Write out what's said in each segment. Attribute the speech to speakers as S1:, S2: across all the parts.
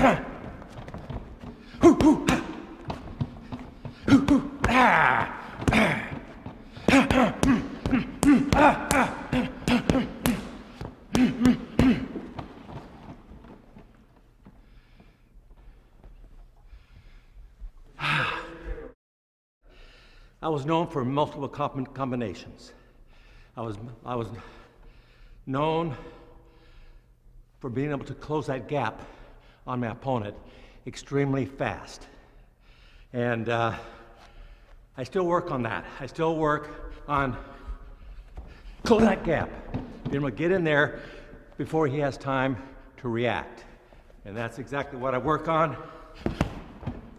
S1: I was known for multiple combinations. I was known for being able to close that gap on my opponent extremely fast. And I still work on that. I still work on closing that gap, being able to get in there before he has time to react. And that's exactly what I work on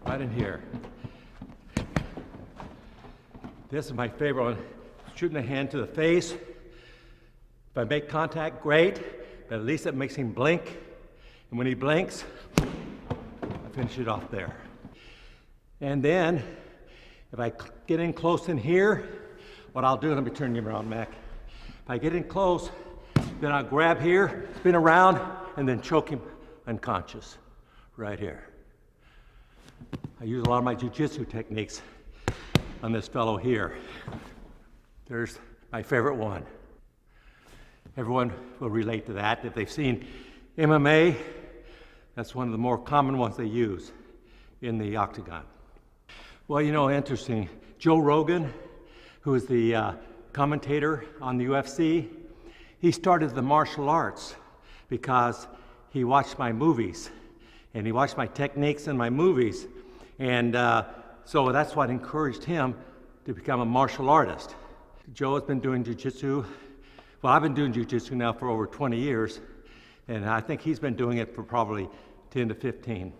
S1: right in here. This is my favorite one, shooting the hand to the face. If I make contact, great, but at least it makes him blink. And when he blinks, I finish it off there. And then, if I get in close in here, what I'll do, let me turn you around, Mac. If I get in close, then I'll grab here, spin around, and then choke him unconscious, right here. I use a lot of my jiu-jitsu techniques on this fellow here. There's my favorite one. Everyone will relate to that. If they've seen MMA, that's one of the more common ones they use in the octagon. Well, you know, interesting, Joe Rogan, who is the commentator on the UFC, he started the martial arts because he watched my movies and he watched my techniques in my movies. And so that's what encouraged him to become a martial artist. Joe has been doing jiu-jitsu. Well, I've been doing jiu-jitsu now for over 20 years, and I think he's been doing it for probably 10 to 15.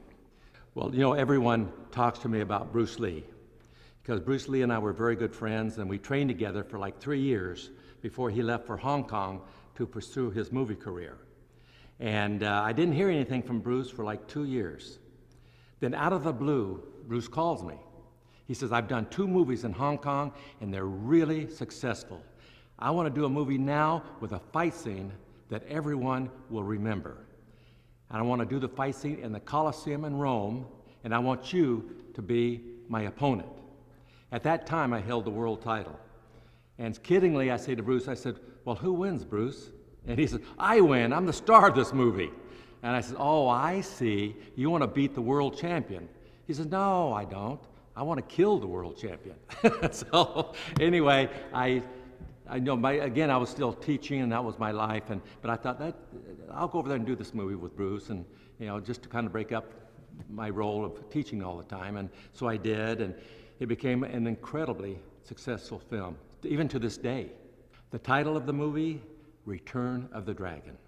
S1: Well, you know, everyone talks to me about Bruce Lee, because Bruce Lee and I were very good friends, and we trained together for like 3 years before he left for Hong Kong to pursue his movie career. And I didn't hear anything from Bruce for like 2 years. Then out of the blue, Bruce calls me. He says, I've done 2 movies in Hong Kong and they're really successful. I want to do a movie now with a fight scene that everyone will remember. And I want to do the fight scene in the Colosseum in Rome, and I want you to be my opponent. At that time, I held the world title. And kiddingly, I say to Bruce, I said, well, who wins, Bruce? And he said, I win, I'm the star of this movie. And I said, oh, I see, you want to beat the world champion. He said, no, I don't. I want to kill the world champion. So anyway, I know, again, I was still teaching and that was my life, but I thought that I'll go over there and do this movie with Bruce, and you know, just to kind of break up my role of teaching all the time. And so I did, and it became an incredibly successful film, even to this day. The title of the movie, Return of the Dragon.